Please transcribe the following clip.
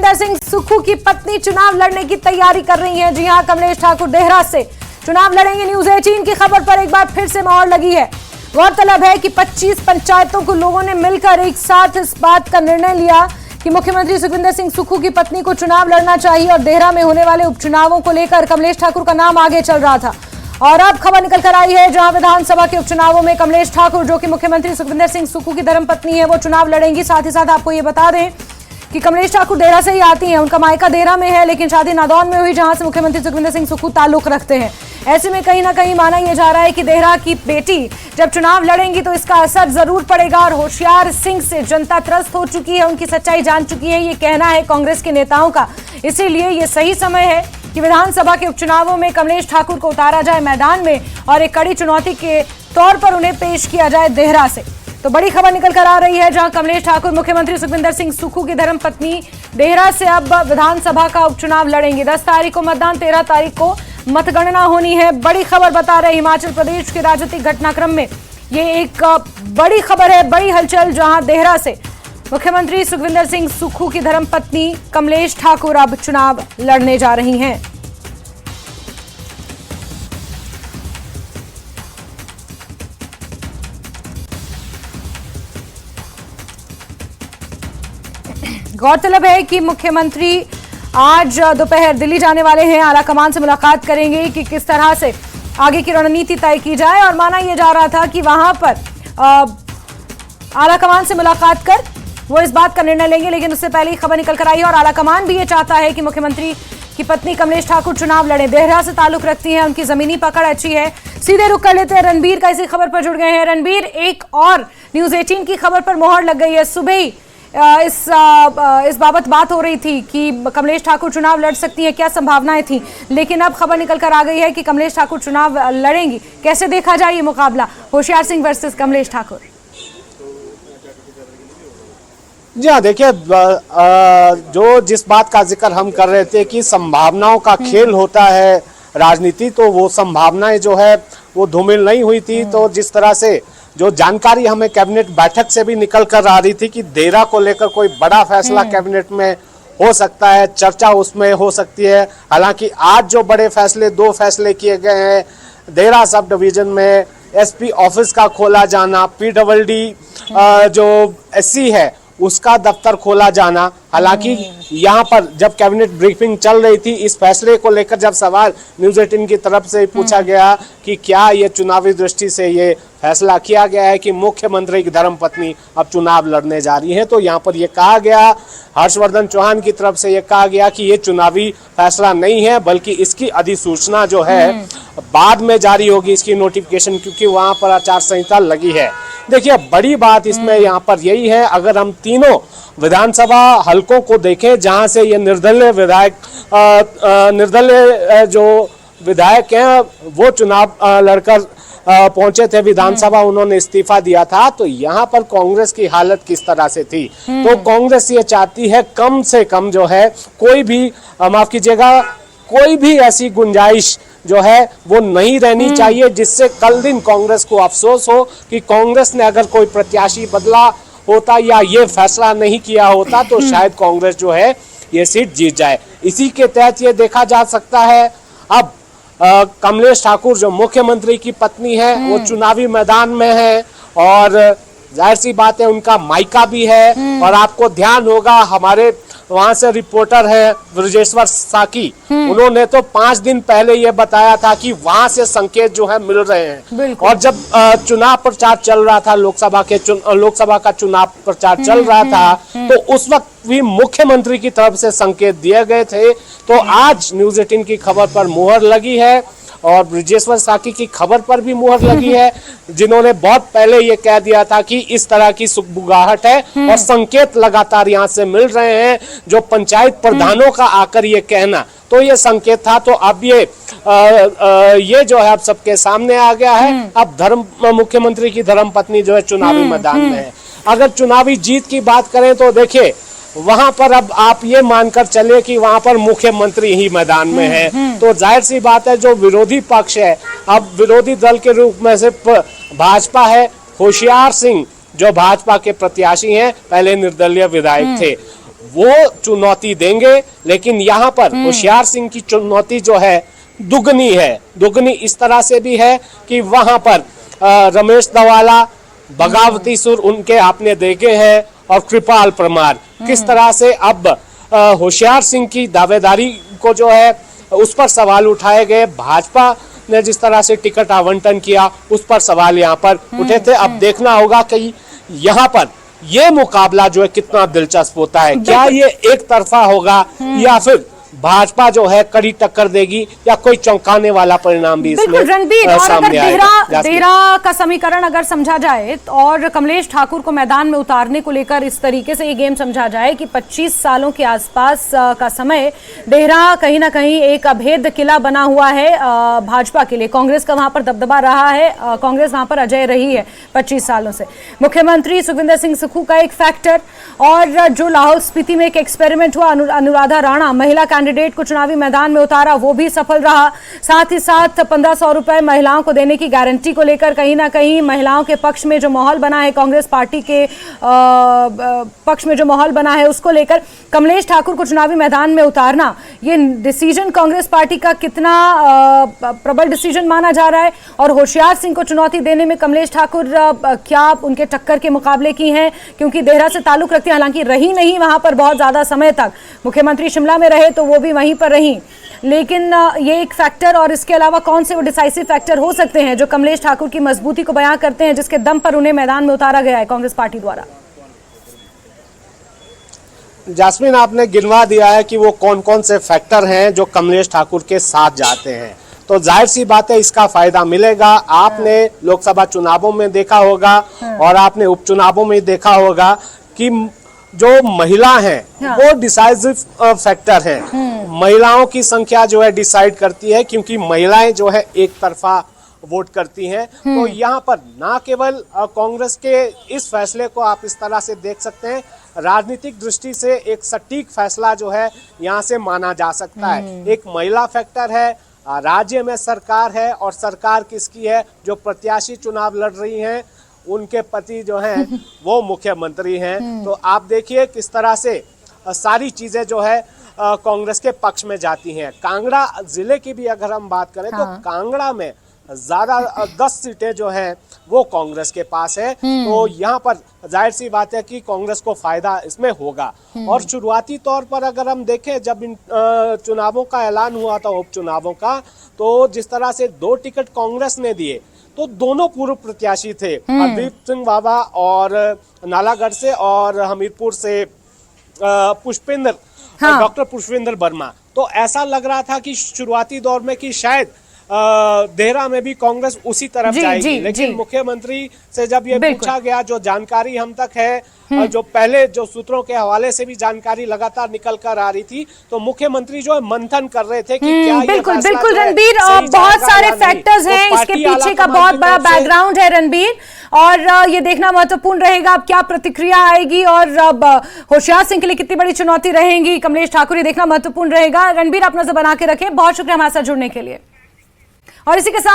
सुखविंदर सिंह सुक्खू की पत्नी चुनाव लड़ने की तैयारी कर रही हैं। जी हां, कमलेश ठाकुर देहरा से चुनाव लड़ेंगे। न्यूज 18 की खबर पर एक बार फिर से मोहर लगी है। गौरतलब है कि 25 पंचायतों को लोगों ने मिलकर एक साथ इस बात का निर्णय लिया कि मुख्यमंत्री सुखविंदर सिंह सुक्खू की पत्नी को चुनाव लड़ना चाहिए और देहरा में होने वाले उपचुनावों को लेकर कमलेश ठाकुर का नाम आगे चल रहा था। और अब खबर निकल कर आई है जहां विधानसभा के उपचुनावों में कमलेश ठाकुर, जो कि मुख्यमंत्री सुखविंदर सिंह सुक्खू की धर्मपत्नी है, वो चुनाव लड़ेंगी। साथ ही साथ आपको ये बता दें कि कमलेश ठाकुर देहरा से ही आती हैं। उनका मायका देहरा में है, लेकिन शादी नादौन में हुई, जहां से मुख्यमंत्री सुखविंदर सिंह सुक्खू ताल्लुक रखते हैं। ऐसे में कहीं ना कहीं माना यह जा रहा है कि देहरा की बेटी जब चुनाव लड़ेंगी तो इसका असर जरूर पड़ेगा। और होशियार सिंह से जनता त्रस्त हो चुकी है, उनकी सच्चाई जान चुकी है, ये कहना है कांग्रेस के नेताओं का। इसीलिए ये सही समय है कि विधानसभा के उपचुनावों में कमलेश ठाकुर को उतारा जाए मैदान में और एक कड़ी चुनौती के तौर पर उन्हें पेश किया जाए देहरा से। तो बड़ी खबर निकल कर आ रही है जहां कमलेश ठाकुर मुख्यमंत्री सुखविंदर सिंह सुक्खू की धर्मपत्नी देहरा से अब विधानसभा का उपचुनाव लड़ेंगे। 10 तारीख को मतदान, 13 तारीख को मतगणना होनी है। बड़ी खबर बता रहे हिमाचल प्रदेश के राजनीतिक घटनाक्रम में ये एक बड़ी खबर है, बड़ी हलचल, जहां देहरा से मुख्यमंत्री सुखविंदर सिंह सुक्खू की धर्मपत्नी कमलेश ठाकुर अब चुनाव लड़ने जा रही हैं। गौरतलब है कि मुख्यमंत्री आज दोपहर दिल्ली जाने वाले हैं। आलाकमान से मुलाकात करेंगे कि किस तरह से आगे की रणनीति तय की जाए। और माना यह जा रहा था कि वहां पर आलाकमान से मुलाकात कर वो इस बात का निर्णय लेंगे, लेकिन उससे पहले ही खबर निकल कर आई है और आलाकमान भी ये चाहता है कि मुख्यमंत्री की पत्नी कमलेश ठाकुर चुनाव लड़े। देहरा से ताल्लुक रखती हैं, उनकी जमीनी पकड़ अच्छी है। सीधे रुख कर लेते हैं रणबीर का, इसी खबर पर जुड़ गए हैं। रणबीर, एक और न्यूज 18 की खबर पर मोहर लग गई है। सुबह ही इस बाबत बात हो रही थी कि कमलेश ठाकुर चुनाव लड़ सकती हैं, क्या संभावनाएं थी, लेकिन अब खबर निकल कर आ गई है कि कमलेश ठाकुर चुनाव लड़ेंगी। कैसे देखा जाए ये मुकाबला, होशियार सिंह वर्सेस कमलेश ठाकुर? जी हाँ, देखिए, जो जिस बात का जिक्र हम कर रहे थे कि संभावनाओं का खेल होता है राजनीति, तो वो संभावनाएं जो है वो धूमिल नहीं हुई थी। तो जिस तरह से जो जानकारी हमें कैबिनेट बैठक से भी निकल कर आ रही थी कि देहरा को लेकर कोई बड़ा फैसला कैबिनेट में हो सकता है, चर्चा उसमें हो सकती है। हालांकि आज जो बड़े फैसले, 2 फैसले किए गए हैं। देहरा सब डिवीजन में एसपी ऑफिस का खोला जाना, PWD जो SC है उसका दफ्तर खोला जाना। हालांकि यहाँ पर जब कैबिनेट ब्रीफिंग चल रही थी, इस फैसले को लेकर जब सवाल न्यूज 18 की तरफ से पूछा गया कि क्या ये चुनावी दृष्टि से ये फैसला किया गया है कि मुख्यमंत्री की धर्मपत्नी अब चुनाव लड़ने जा रही है, तो यहाँ पर ये कहा गया, हर्षवर्धन चौहान की तरफ से ये कहा गया कि ये चुनावी फैसला नहीं है, बल्कि इसकी अधिसूचना जो है बाद में जारी होगी, इसकी नोटिफिकेशन, क्योंकि वहां पर आचार संहिता लगी है। देखिए, बड़ी बात इसमें यहाँ पर यही है, अगर हम तीनों विधानसभा हलकों को देखें जहां से ये निर्दलीय जो विधायक हैं वो चुनाव लड़कर पहुंचे थे विधानसभा, उन्होंने इस्तीफा दिया था, तो यहाँ पर कांग्रेस की हालत किस तरह से थी। तो कांग्रेस ये चाहती है कम से कम जो है कोई भी, माफ कीजिएगा, कोई भी ऐसी गुंजाइश जो है वो नहीं रहनी चाहिए जिससे कल दिन कांग्रेस को अफसोस हो कि कांग्रेस ने अगर कोई प्रत्याशी बदला होता या ये फैसला नहीं किया होता तो शायद कांग्रेस जो है ये सीट जीत जाए। इसी के तहत ये देखा जा सकता है अब कमलेश ठाकुर जो मुख्यमंत्री की पत्नी है वो चुनावी मैदान में है और जाहिर सी बात है उनका मायका भी है। और आपको ध्यान होगा, हमारे वहां से रिपोर्टर है ब्रजेश्वर साकी, उन्होंने तो 5 दिन पहले ये बताया था कि वहां से संकेत जो है मिल रहे हैं। और जब चुनाव प्रचार चल रहा था, लोकसभा का चुनाव प्रचार चल रहा था, तो उस वक्त भी मुख्यमंत्री की तरफ से संकेत दिए गए थे। तो आज न्यूज 18 की खबर पर मुहर लगी है और ब्रजेश्वर साकी की खबर पर भी मुहर लगी है, जिन्होंने बहुत पहले ये कह दिया था कि इस तरह की सुगबुगाहट है और संकेत लगातार यहाँ से मिल रहे हैं, जो पंचायत प्रधानों का आकर ये कहना, तो ये संकेत था। तो अब ये जो है अब सबके सामने आ गया है। अब मुख्यमंत्री की धर्मपत्नी जो है चुनावी मैदान में है। अगर चुनावी जीत की बात करें तो देखिए, वहां पर अब आप ये मानकर चले कि वहां पर मुख्यमंत्री ही मैदान में है, तो जाहिर सी बात है जो विरोधी पक्ष है, अब विरोधी दल के रूप में सिर्फ भाजपा है। होशियार सिंह जो भाजपा के प्रत्याशी हैं, पहले निर्दलीय विधायक थे, वो चुनौती देंगे, लेकिन यहाँ पर होशियार सिंह की चुनौती जो है दुगनी है। दुगनी इस तरह से भी है कि वहां पर रमेश दवाला, बगावती सुर उनके आपने देखे हैं, और कृपाल परमार किस तरह से अब होशियार सिंह की दावेदारी को जो है उस पर सवाल उठाए गए। भाजपा ने जिस तरह से टिकट आवंटन किया उस पर सवाल यहाँ पर उठे थे। अब देखना होगा कि यहाँ पर ये मुकाबला जो है कितना दिलचस्प होता है। क्या ये एक तरफा होगा या फिर भाजपा जो है कड़ी टक्कर देगी, या कोई चौंकाने वाला परिणाम भी इसमें रणबीर, और अगर आएगा। देहरा का समीकरण अगर समझा जाए और कमलेश ठाकुर को मैदान में उतारने को लेकर इस तरीके से ये गेम समझा जाए कि 25 सालों के आसपास का समय देहरा कहीं ना कहीं एक अभेद किला बना हुआ है भाजपा के लिए। कांग्रेस का वहां पर दबदबा रहा है, कांग्रेस वहां पर अजय रही है 25 सालों से। मुख्यमंत्री सुखविंदर सिंह सुक्खू का एक फैक्टर, और जो लाहौल स्पीति में एक एक्सपेरिमेंट हुआ, अनुराधा राणा महिला कैंडिडेट को चुनावी मैदान में उतारा, वो भी सफल रहा। साथ ही साथ 1500 रुपए महिलाओं को देने की गारंटी को लेकर कहीं ना कहीं महिलाओं के पक्ष में जो माहौल बना है, कांग्रेस पार्टी के पक्ष में जो माहौल बना है उसको लेकर कमलेश ठाकुर को चुनावी मैदान में उतारना, ये डिसीजन कांग्रेस पार्टी का कितना प्रबल डिसीजन माना जा रहा है? और होशियार सिंह को चुनौती देने में कमलेश ठाकुर क्या उनके टक्कर के मुकाबले की हैं? क्योंकि देहरा से ताल्लुक रखती, हालांकि रही नहीं वहां पर बहुत ज्यादा समय तक, मुख्यमंत्री शिमला में रहे तो वो भी वहीं पर रही, लेकिन ये एक फैक्टर, और इसके अलावा कौन से वो डिसाइसिव फैक्टर हो सकते हैं जो कमलेश ठाकुर की मजबूती को बयां करते हैं, जिसके दम पर उन्हें मैदान में उतारा गया है कांग्रेस पार्टी द्वारा? जास्मिन, आपने गिनवा दिया है कि वो कौन कौन से फैक्टर हैं जो कमलेश ठाकुर के साथ जाते हैं, तो जाहिर सी बात है इसका फायदा मिलेगा। आपने लोकसभा चुनावों में देखा होगा और आपने उपचुनावों में देखा होगा कि जो महिला हैं वो डिसाइसिव फैक्टर है। महिलाओं की संख्या जो है डिसाइड करती है, क्योंकि महिलाएं जो है एक तरफा वोट करती हैं। तो यहाँ पर ना केवल कांग्रेस के इस फैसले को आप इस तरह से देख सकते हैं, राजनीतिक दृष्टि से एक सटीक फैसला जो है यहाँ से माना जा सकता है। एक महिला फैक्टर है, राज्य में सरकार है, और सरकार किसकी है? जो प्रत्याशी चुनाव लड़ रही हैं उनके पति जो हैं वो मुख्यमंत्री हैं। तो आप देखिए किस तरह से सारी चीजें जो है कांग्रेस के पक्ष में जाती हैं। कांगड़ा जिले की भी अगर हम बात करें तो कांगड़ा में ज्यादा 10 सीटें जो हैं वो कांग्रेस के पास है। तो यहाँ पर जाहिर सी बात है कि कांग्रेस को फायदा इसमें होगा। और शुरुआती तौर पर अगर हम देखें, जब इन चुनावों का ऐलान हुआ था, उपचुनावों का, तो जिस तरह से 2 टिकट कांग्रेस ने दिए तो दोनों पूर्व प्रत्याशी थे, हरदीप सिंह बाबा और नालागढ़ से, और हमीरपुर से पुष्पेंद्र, डॉक्टर पुष्पेंद्र वर्मा। तो ऐसा लग रहा था कि शुरुआती दौर में कि शायद देहरा में भी कांग्रेस उसी तरफ जाएगी, लेकिन मुख्यमंत्री से जब ये पूछा गया, जो जानकारी हम तक है, जो पहले जो सूत्रों के हवाले से भी जानकारी लगातार निकल कर आ रही थी, तो मुख्यमंत्री जो है मंथन कर रहे थे कि क्या बिल्कुल बिल्कुल रणबीर, बहुत सारे फैक्टर्स हैं इसके पीछे का, बहुत बड़ा बैकग्राउंड है रणबीर, और ये देखना महत्वपूर्ण रहेगा अब क्या प्रतिक्रिया आएगी, और अब होशियार सिंह के लिए कितनी बड़ी चुनौती रहेगी कमलेश ठाकुर, ये देखना महत्वपूर्ण रहेगा। रणबीर, आप नजर बना के रखें। बहुत शुक्रिया हमारे साथ जुड़ने के लिए। और इसी के साथ